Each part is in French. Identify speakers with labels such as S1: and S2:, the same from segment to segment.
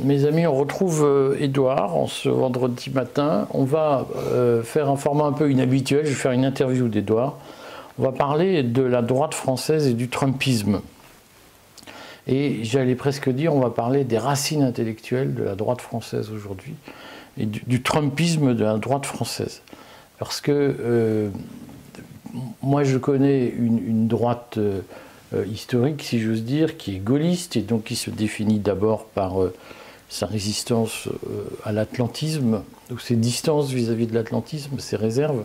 S1: Mes amis, on retrouve Édouard en ce vendredi matin. On va faire un format un peu inhabituel. Je vais faire une interview d'Édouard. On va parler de la droite française et du trumpisme. Et j'allais presque dire, on va parler des racines intellectuelles de la droite française aujourd'hui et du trumpisme de la droite française. Parce que moi, je connais une droite historique, si j'ose dire, qui est gaulliste et donc qui se définit d'abord par sa résistance à l'atlantisme, ou ses distances vis-à-vis de l'atlantisme, ses réserves,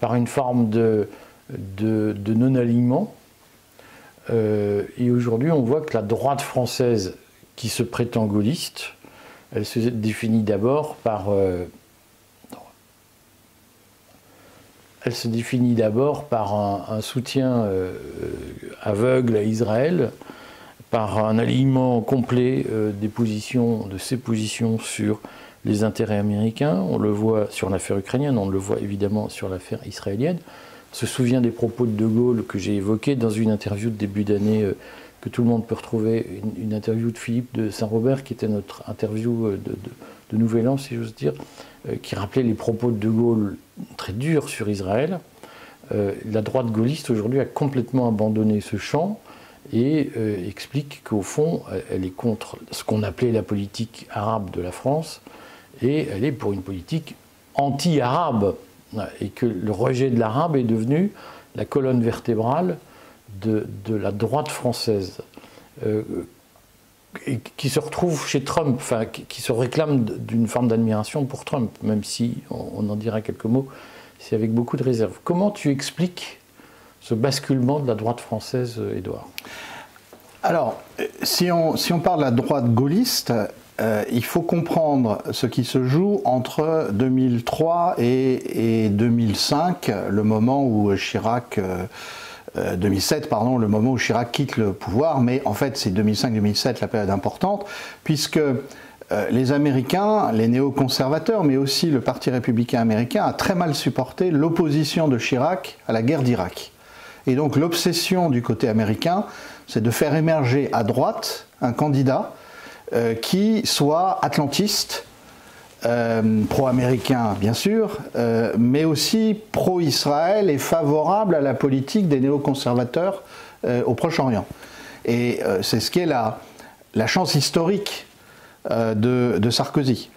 S1: par une forme de non-alignement. Et aujourd'hui, on voit que la droite française, qui se prétend gaulliste, elle se définit d'abord par un soutien aveugle à Israël, par un alignement complet de ses positions sur les intérêts américains. On le voit sur l'affaire ukrainienne, on le voit évidemment sur l'affaire israélienne. On se souvient des propos de Gaulle que j'ai évoqués dans une interview de début d'année que tout le monde peut retrouver, une interview de Philippe de Saint-Robert, qui était notre interview de Nouvel An, si j'ose dire, qui rappelait les propos de Gaulle très durs sur Israël. La droite gaulliste aujourd'hui a complètement abandonné ce champ et explique qu'au fond, elle est contre ce qu'on appelait la politique arabe de la France et elle est pour une politique anti-arabe. Et que le rejet de l'arabe est devenu la colonne vertébrale de la droite française, et qui se retrouve chez Trump, enfin, qui se réclame d'une forme d'admiration pour Trump, même si on en dira quelques mots, c'est avec beaucoup de réserve. Comment tu expliques ce basculement de la droite française, Édouard ?
S2: Alors, si on parle de la droite gaulliste, il faut comprendre ce qui se joue entre 2003 et 2005, le moment où Chirac, 2007, pardon, le moment où Chirac quitte le pouvoir, mais en fait c'est 2005-2007 la période importante, puisque les Américains, les néoconservateurs, mais aussi le Parti républicain américain a très mal supporté l'opposition de Chirac à la guerre d'Irak. Et donc l'obsession du côté américain, c'est de faire émerger à droite un candidat qui soit atlantiste, pro-américain bien sûr, mais aussi pro-Israël et favorable à la politique des néoconservateurs au Proche-Orient. Et c'est ce qu'est la chance historique de Sarkozy.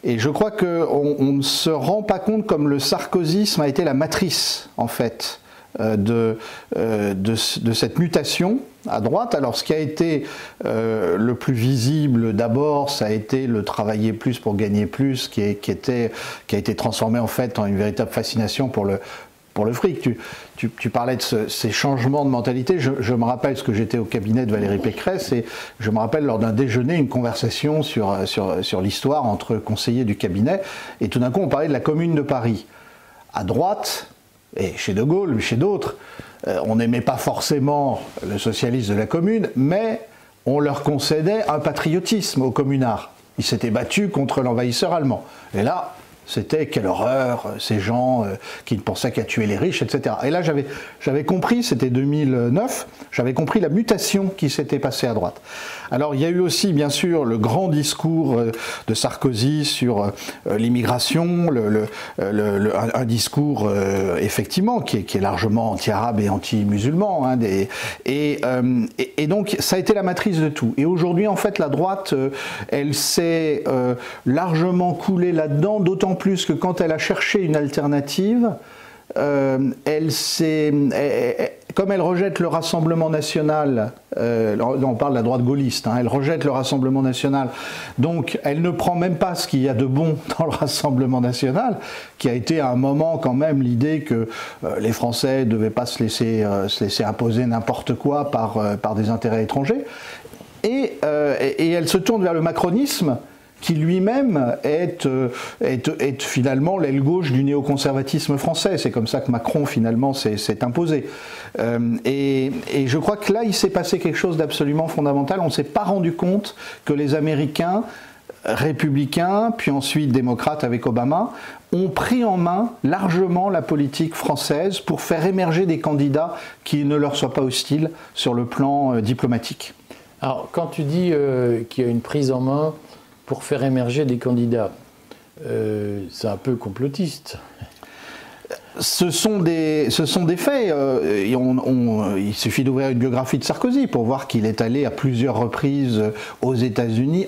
S2: Et je crois qu'on ne se rend pas compte comme le sarkozysme a été la matrice, en fait, de cette mutation à droite. Alors ce qui a été le plus visible d'abord, ça a été le travailler plus pour gagner plus, qui a été transformé en fait en une véritable fascination pour le fric. Tu parlais de ces changements de mentalité. Je me rappelle ce que j'étais au cabinet de Valérie Pécresse et je me rappelle lors d'un déjeuner une conversation sur l'histoire entre conseillers du cabinet et tout d'un coup on parlait de la Commune de Paris. À droite, et chez De Gaulle, mais chez d'autres, on n'aimait pas forcément le socialisme de la Commune, mais on leur concédait un patriotisme aux communards. Ils s'étaient battus contre l'envahisseur allemand. Et là, c'était quelle horreur, ces gens qui ne pensaient qu'à tuer les riches, etc. Et là, j'avais compris, c'était 2009, j'avais compris la mutation qui s'était passée à droite. Alors, il y a eu aussi, bien sûr, le grand discours de Sarkozy sur l'immigration, un discours, effectivement, qui est largement anti-arabe et anti-musulman. Hein, et donc, ça a été la matrice de tout. Et aujourd'hui, en fait, la droite, elle s'est largement coulée là-dedans, d'autant plus que quand elle a cherché une alternative, comme elle rejette le Rassemblement national, on parle de la droite gaulliste, hein, elle rejette le Rassemblement national, donc elle ne prend même pas ce qu'il y a de bon dans le Rassemblement national, qui a été à un moment quand même l'idée que les Français ne devaient pas se laisser imposer n'importe quoi par des intérêts étrangers, et elle se tourne vers le macronisme, qui lui-même est finalement l'aile gauche du néoconservatisme français. C'est comme ça que Macron finalement s'est imposé. Et je crois que là, il s'est passé quelque chose d'absolument fondamental. On ne s'est pas rendu compte que les Américains, républicains, puis ensuite démocrates avec Obama, ont pris en main largement la politique française pour faire émerger des candidats qui ne leur soient pas hostiles sur le plan diplomatique.
S1: Alors, quand tu dis qu'il y a une prise en main pour faire émerger des candidats. C'est un peu complotiste.
S2: Ce sont des faits. Il suffit d'ouvrir une biographie de Sarkozy pour voir qu'il est allé à plusieurs reprises aux États-Unis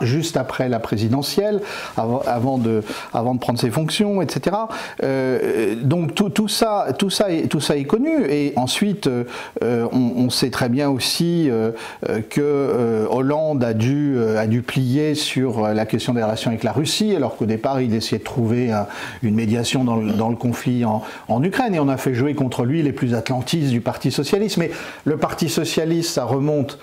S2: juste après la présidentielle, avant de prendre ses fonctions, etc. Donc tout ça est connu. Et ensuite, on sait très bien aussi que Hollande a dû plier sur la question des relations avec la Russie, alors qu'au départ, il essayait de trouver une médiation dans le conflit en Ukraine, et on a fait jouer contre lui les plus atlantistes du Parti socialiste. Mais le Parti socialiste, ça remonte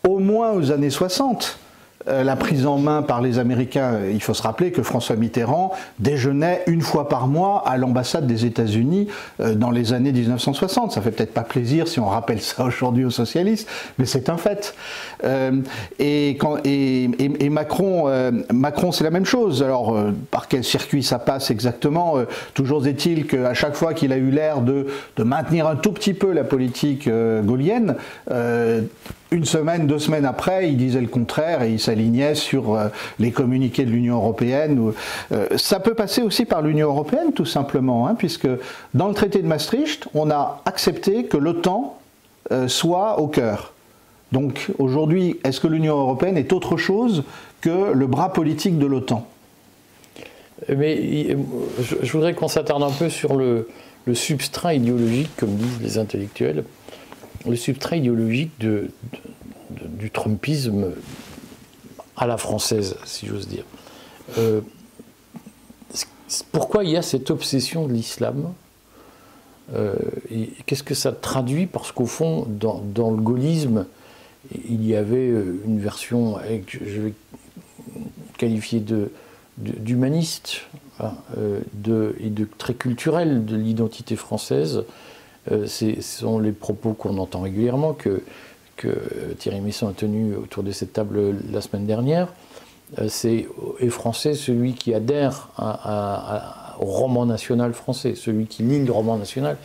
S2: au moins aux années 60. La prise en main par les Américains, il faut se rappeler que François Mitterrand déjeunait une fois par mois à l'ambassade des États-Unis dans les années 1960. Ça fait peut-être pas plaisir si on rappelle ça aujourd'hui aux socialistes, mais c'est un fait. Et Macron, c'est la même chose. Alors, par quel circuit ça passe exactement? Toujours est-il qu'à chaque fois qu'il a eu l'air de maintenir un tout petit peu la politique gaullienne, une semaine, 2 semaines après, il disait le contraire et il s'alignait sur les communiqués de l'Union européenne. Ça peut passer aussi par l'Union européenne, tout simplement, hein, puisque dans le traité de Maastricht, on a accepté que l'OTAN soit au cœur. Donc aujourd'hui, est-ce que l'Union européenne est autre chose que le bras politique de l'OTAN?
S1: Mais je voudrais qu'on s'attarde un peu sur le substrat idéologique, comme disent les intellectuels. Le substrat idéologique du trumpisme à la française, si j'ose dire. Pourquoi il y a cette obsession de l'islam? Qu'est-ce que ça traduit? Parce qu'au fond, dans le gaullisme, il y avait une version, je vais qualifier d'humaniste, et de très culturelle de l'identité française. Ce sont les propos qu'on entend régulièrement, que Thierry Meyssan a tenu autour de cette table la semaine dernière. C'est français celui qui adhère au roman national français, celui qui lit le roman national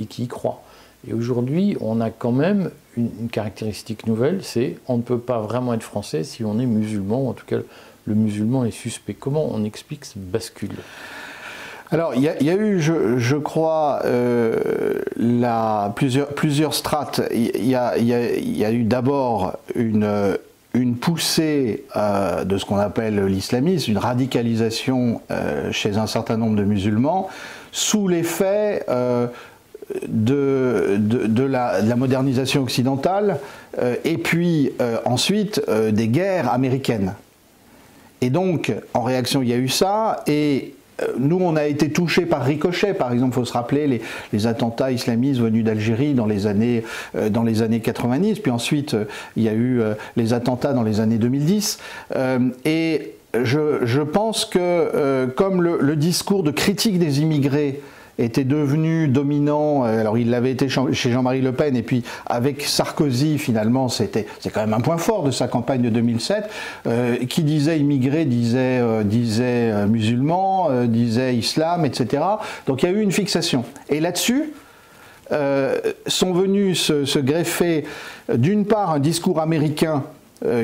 S1: et qui y croit. Et aujourd'hui, on a quand même une caractéristique nouvelle, c'est on ne peut pas vraiment être français si on est musulman, ou en tout cas le musulman est suspect. Comment on explique cette bascule ?
S2: Alors, il y a eu, je crois, plusieurs strates. Il y a eu d'abord une poussée de ce qu'on appelle l'islamisme, une radicalisation chez un certain nombre de musulmans, sous l'effet de la modernisation occidentale, et puis ensuite des guerres américaines. Et donc, en réaction, il y a eu ça, et nous, on a été touchés par ricochet. Par exemple, il faut se rappeler les attentats islamistes venus d'Algérie dans les années 90. Puis ensuite, il y a eu les attentats dans les années 2010. Et je pense que comme le discours de critique des immigrés était devenu dominant, alors il l'avait été chez Jean-Marie Le Pen, et puis avec Sarkozy, finalement, c'est quand même un point fort de sa campagne de 2007, qui disait immigré, disait musulman, disait islam, etc. Donc il y a eu une fixation. Et là-dessus, sont venus se greffer, d'une part, un discours américain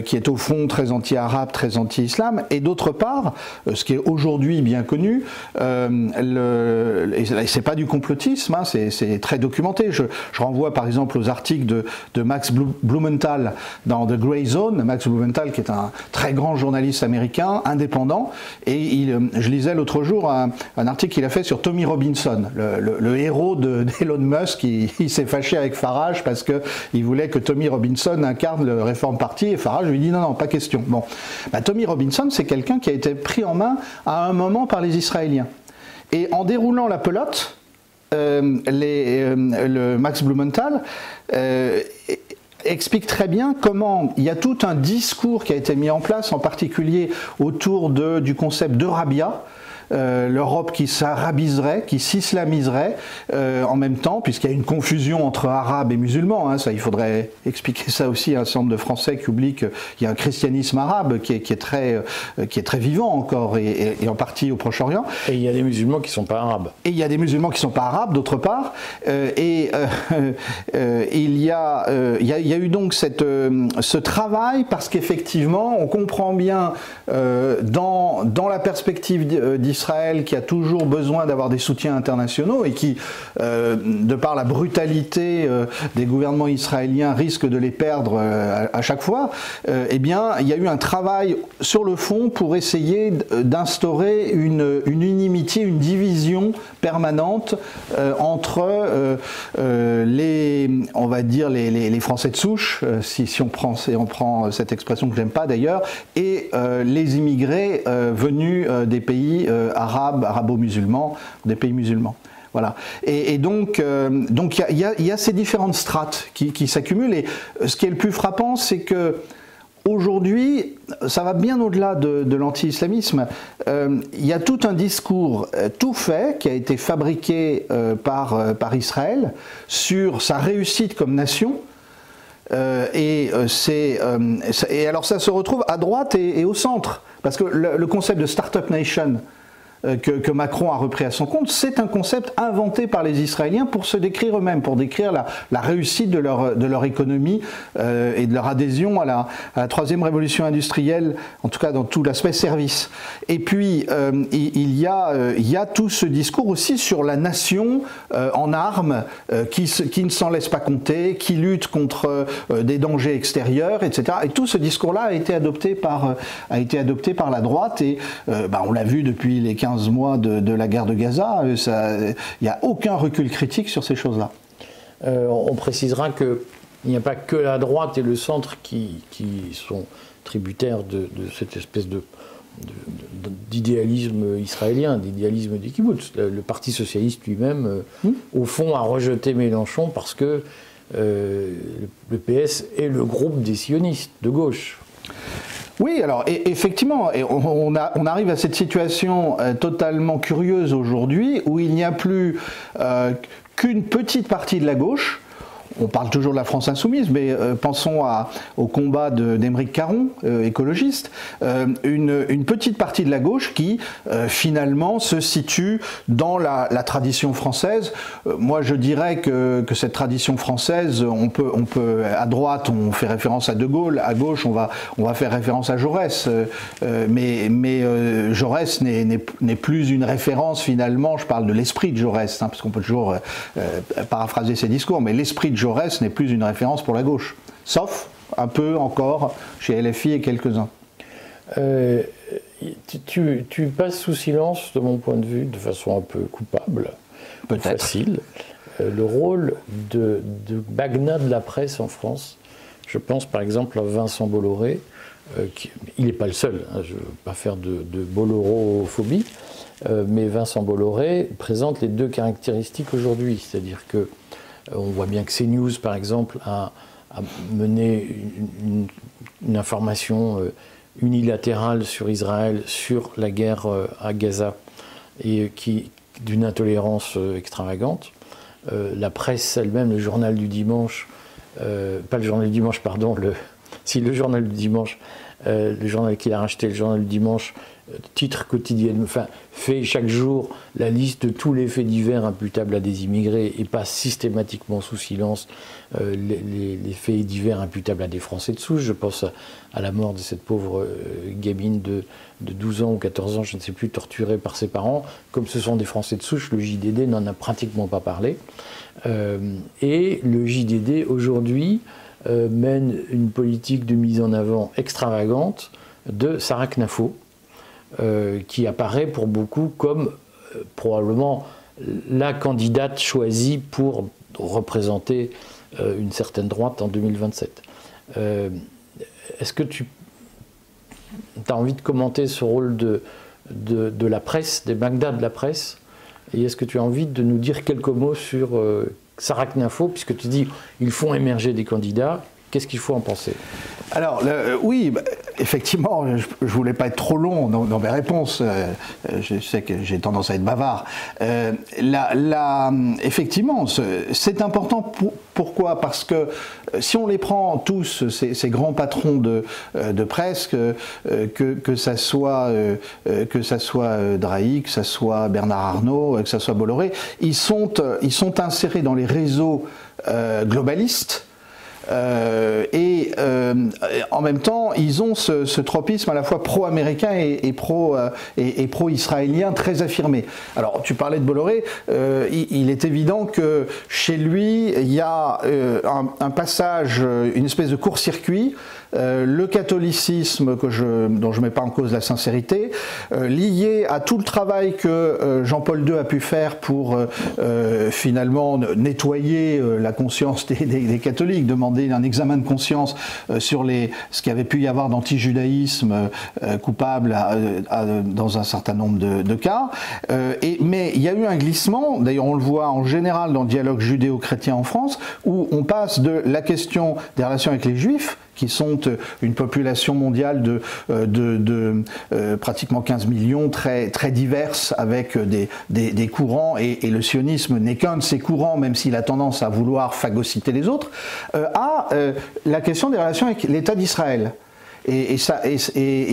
S2: qui est au fond très anti-arabe, très anti-islam, et d'autre part, ce qui est aujourd'hui bien connu, et c'est pas du complotisme, hein, c'est très documenté. Je renvoie par exemple aux articles de Max Blumenthal dans The Grey Zone. Max Blumenthal, qui est un très grand journaliste américain, indépendant, et je lisais l'autre jour un article qu'il a fait sur Tommy Robinson, le héros d'Elon Musk. Il s'est fâché avec Farage parce qu'il voulait que Tommy Robinson incarne le Reform Party, et Farage lui dit non, pas question. Bon, Tommy Robinson, c'est quelqu'un qui a été pris en main à un moment par les Israéliens. Et en déroulant la pelote, le Max Blumenthal explique très bien comment il y a tout un discours qui a été mis en place, en particulier autour du concept de Rabia, l'Europe qui s'arabiserait, qui s'islamiserait en même temps, puisqu'il y a une confusion entre arabes et musulmans. Hein, ça, il faudrait expliquer ça aussi à un certain nombre de Français qui oublient qu'il y a un christianisme arabe qui est très vivant encore, et en partie au Proche-Orient.
S1: Et il y a des musulmans qui ne sont pas arabes.
S2: Et il y a des musulmans qui ne sont pas arabes, d'autre part. Il y a eu donc ce travail, parce qu'effectivement, on comprend bien dans la perspective d'Israël, qui a toujours besoin d'avoir des soutiens internationaux et qui, de par la brutalité des gouvernements israéliens, risque de les perdre à chaque fois, eh bien, il y a eu un travail sur le fond pour essayer d'instaurer une inimitié, une division permanente entre on va dire les Français de souche, si on prend cette expression que j'aime pas d'ailleurs, et les immigrés venus des pays arabo-musulmans, des pays musulmans. Voilà. Et donc il y a ces différentes strates qui s'accumulent. Et ce qui est le plus frappant, c'est que aujourd'hui, ça va bien au-delà de l'anti-islamisme. Il y a tout un discours tout fait qui a été fabriqué par Israël sur sa réussite comme nation. Et alors ça se retrouve à droite et au centre. Parce que le concept de Startup Nation que Macron a repris à son compte, c'est un concept inventé par les Israéliens pour se décrire eux-mêmes, pour décrire la réussite de leur économie et de leur adhésion à la troisième révolution industrielle, en tout cas dans tout l'aspect service. Et puis il y a tout ce discours aussi sur la nation en armes qui ne s'en laisse pas compter, qui lutte contre des dangers extérieurs, etc. Et tout ce discours-là a été adopté par la droite, et on l'a vu depuis les 15 mois de la guerre de Gaza, il n'y a aucun recul critique sur ces choses-là.
S1: On précisera qu'il n'y a pas que la droite et le centre qui sont tributaires de cette espèce d'idéalisme israélien, d'idéalisme des kibboutz. Le Parti socialiste lui-même, au fond, a rejeté Mélenchon parce que le PS est le groupe des sionistes de gauche.
S2: Oui, alors effectivement, on arrive à cette situation totalement curieuse aujourd'hui où il n'y a plus qu'une petite partie de la gauche. On parle toujours de la France insoumise, mais pensons au combat d'Aymeric Caron, écologiste, une petite partie de la gauche qui finalement se situe dans la tradition française. Moi je dirais que cette tradition française, on peut à droite on fait référence à De Gaulle, à gauche on va faire référence à Jaurès, mais Jaurès n'est plus une référence finalement. Je parle de l'esprit de Jaurès, hein, parce qu'on peut toujours paraphraser ses discours, mais l'esprit de Jaurès n'est plus une référence pour la gauche, sauf un peu encore chez LFI et quelques-uns.
S1: Tu passes sous silence, de mon point de vue, de façon un peu coupable, facile, le rôle de Magnat de la presse en France. Je pense par exemple à Vincent Bolloré, il n'est pas le seul, hein, je ne veux pas faire de bollorophobie, mais Vincent Bolloré présente les deux caractéristiques aujourd'hui, c'est-à-dire que on voit bien que CNews, par exemple, a mené une information unilatérale sur Israël, sur la guerre à Gaza, et d'une intolérance extravagante. La presse elle-même, le journal du dimanche, pas le journal du dimanche, pardon, le journal du dimanche, le journal qu'il a racheté, le journal du dimanche, titre quotidien, enfin, fait chaque jour la liste de tous les faits divers imputables à des immigrés et passe systématiquement sous silence les faits divers imputables à des Français de souche. Je pense à la mort de cette pauvre gamine de 12 ans ou 14 ans, je ne sais plus, torturée par ses parents. Comme ce sont des Français de souche, le JDD n'en a pratiquement pas parlé. Et le JDD, aujourd'hui, mène une politique de mise en avant extravagante de Sarah Knafo, qui apparaît pour beaucoup comme probablement la candidate choisie pour représenter une certaine droite en 2027. Est-ce que tu as envie de commenter ce rôle de la presse, des Magnats de la presse, et est-ce que tu as envie de nous dire quelques mots sur Sarah Knafo, puisque tu dis ils font émerger des candidats, qu'est-ce qu'il faut en penser?
S2: Alors, oui, effectivement, je ne voulais pas être trop long dans mes réponses, je sais que j'ai tendance à être bavard. Effectivement, c'est important. Pourquoi? Parce que si on les prend tous, ces grands patrons de presse, que ça soit Drahi, que ça soit Bernard Arnault, que ça soit Bolloré, ils sont insérés dans les réseaux globalistes. En même temps, ils ont ce tropisme à la fois pro-américain et pro-israélien très affirmé. Alors, tu parlais de Bolloré, il est évident que chez lui, il y a un passage, une espèce de court-circuit, le catholicisme dont je ne mets pas en cause la sincérité, lié à tout le travail que Jean-Paul II a pu faire pour finalement nettoyer la conscience des catholiques, demander un examen de conscience sur ce qu'il y avait pu y avoir d'antijudaïsme coupable dans un certain nombre de cas. Mais il y a eu un glissement, d'ailleurs on le voit en général dans le dialogue judéo-chrétien en France, où on passe de la question des relations avec les juifs, qui sont une population mondiale de pratiquement 15 millions, très, très diverses, avec des courants, et le sionisme n'est qu'un de ces courants, même s'il a tendance à vouloir phagocyter les autres, à la question des relations avec l'État d'Israël. Et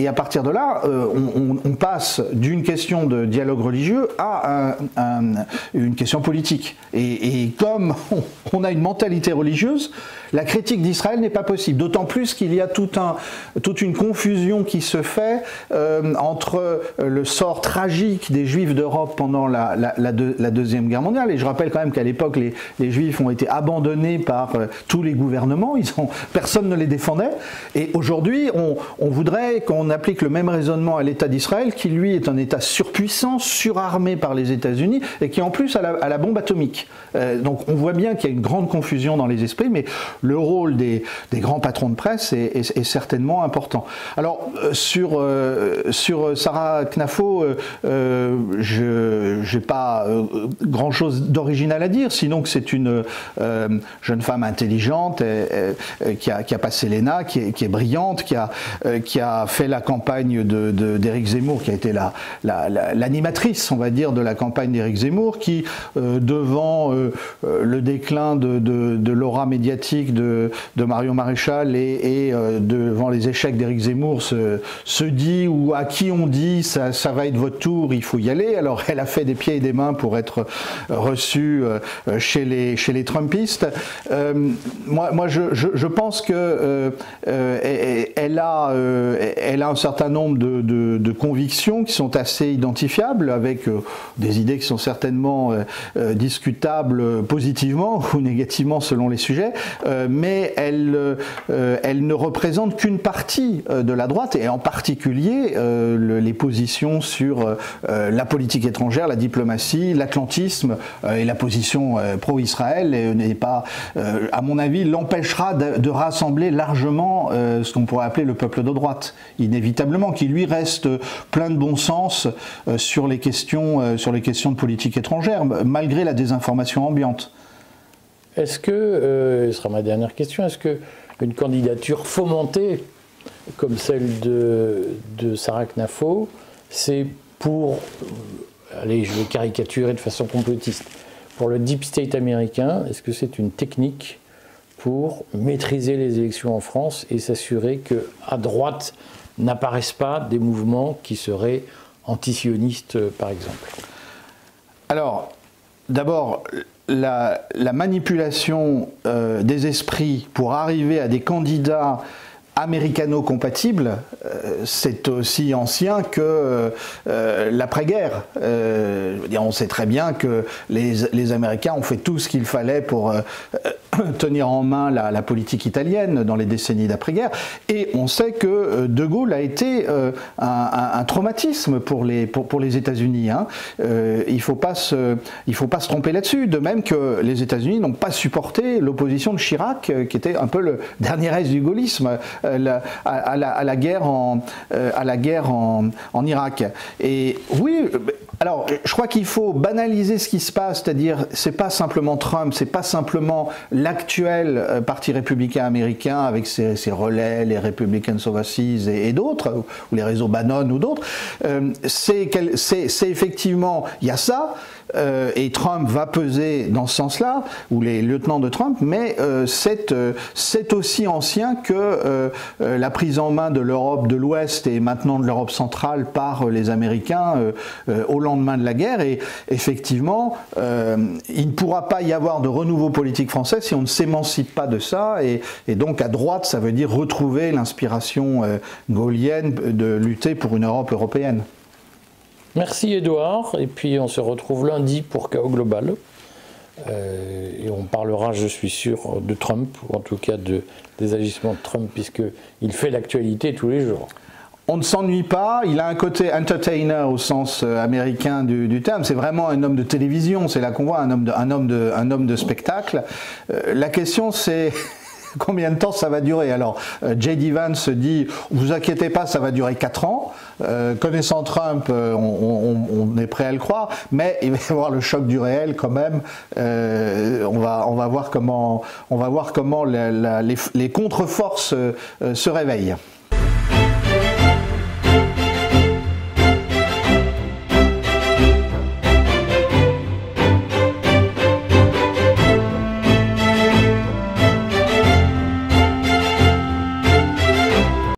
S2: à partir de là, on passe d'une question de dialogue religieux à une question politique. Et comme on a une mentalité religieuse, la critique d'Israël n'est pas possible. D'autant plus qu'il y a toute une confusion qui se fait entre le sort tragique des Juifs d'Europe pendant la Deuxième Guerre mondiale. Et je rappelle quand même qu'à l'époque, les Juifs ont été abandonnés par tous les gouvernements. Personne ne les défendait. Et aujourd'hui, on voudrait qu'on applique le même raisonnement à l'État d'Israël, qui lui est un État surpuissant, surarmé par les États-Unis, et qui en plus a la bombe atomique. Donc on voit bien qu'il y a une grande confusion dans les esprits, mais le rôle des grands patrons de presse est certainement important. Alors sur Sarah Knafo, je n'ai pas grand-chose d'original à dire, sinon que c'est une jeune femme intelligente qui a passé l'ENA, qui est brillante, qui a fait la campagne d'Éric Zemmour, qui a été l'animatrice, on va dire, de la campagne d'Éric Zemmour, qui, devant le déclin de l'aura médiatique de Marion Maréchal et devant les échecs d'Éric Zemmour, se dit, ou à qui on dit, ça va être votre tour, il faut y aller. Alors elle a fait des pieds et des mains pour être reçue chez les Trumpistes. Moi je pense que elle a un certain nombre de convictions qui sont assez identifiables, avec des idées qui sont certainement discutables positivement ou négativement selon les sujets, mais elle ne représente qu'une partie de la droite, et en particulier les positions sur la politique étrangère, la diplomatie, l'atlantisme et la position pro-Israël n'est pas, à mon avis, l'empêchera de rassembler largement ce qu'on pourrait appeler le peuple de droite, inévitablement, qui lui reste plein de bon sens sur les questions de politique étrangère, malgré la désinformation ambiante.
S1: Est-ce que, ce sera ma dernière question, est-ce qu'une candidature fomentée comme celle de Sarah Knafo, c'est pour, allez, je vais caricaturer de façon complotiste, pour le deep state américain, est-ce que c'est une technique pour maîtriser les élections en France et s'assurer qu'à droite n'apparaissent pas des mouvements qui seraient antisionistes, par exemple?
S2: Alors, d'abord, la manipulation des esprits pour arriver à des candidats américano-compatibles, c'est aussi ancien que l'après-guerre. On sait très bien que les Américains ont fait tout ce qu'il fallait pour tenir en main la politique italienne dans les décennies d'après-guerre, et on sait que De Gaulle a été un traumatisme pour les États-Unis. Hein. Il ne faut pas se tromper là-dessus, de même que les États-Unis n'ont pas supporté l'opposition de Chirac, qui était un peu le dernier reste du gaullisme à la guerre en Irak. Et oui, alors je crois qu'il faut banaliser ce qui se passe, c'est-à-dire c'est pas simplement Trump, c'est pas simplement l'actuel parti républicain américain avec ses relais, les Republicans Overseas et d'autres, ou les réseaux Bannon ou d'autres. C'est effectivement, il y a ça. Et Trump va peser dans ce sens-là, ou les lieutenants de Trump, mais c'est aussi ancien que la prise en main de l'Europe de l'Ouest et maintenant de l'Europe centrale par les Américains au lendemain de la guerre. Et effectivement, il ne pourra pas y avoir de renouveau politique français si on ne s'émancipe pas de ça. Et donc à droite, ça veut dire retrouver l'inspiration gaullienne de lutter pour une Europe européenne.
S1: Merci Édouard, et puis on se retrouve lundi pour Chaos Global. Et on parlera, je suis sûr, de Trump, ou en tout cas des agissements de Trump, puisqu'il fait l'actualité tous les jours.
S2: On ne s'ennuie pas, il a un côté entertainer au sens américain du terme, c'est vraiment un homme de télévision, c'est là qu'on voit un homme de spectacle. La question c'est... Combien de temps ça va durer? Alors, J.D. Vance dit, vous inquiétez pas, ça va durer 4 ans. Connaissant Trump, on est prêt à le croire, mais il va y avoir le choc du réel quand même. On va voir comment les contre-forces se réveillent.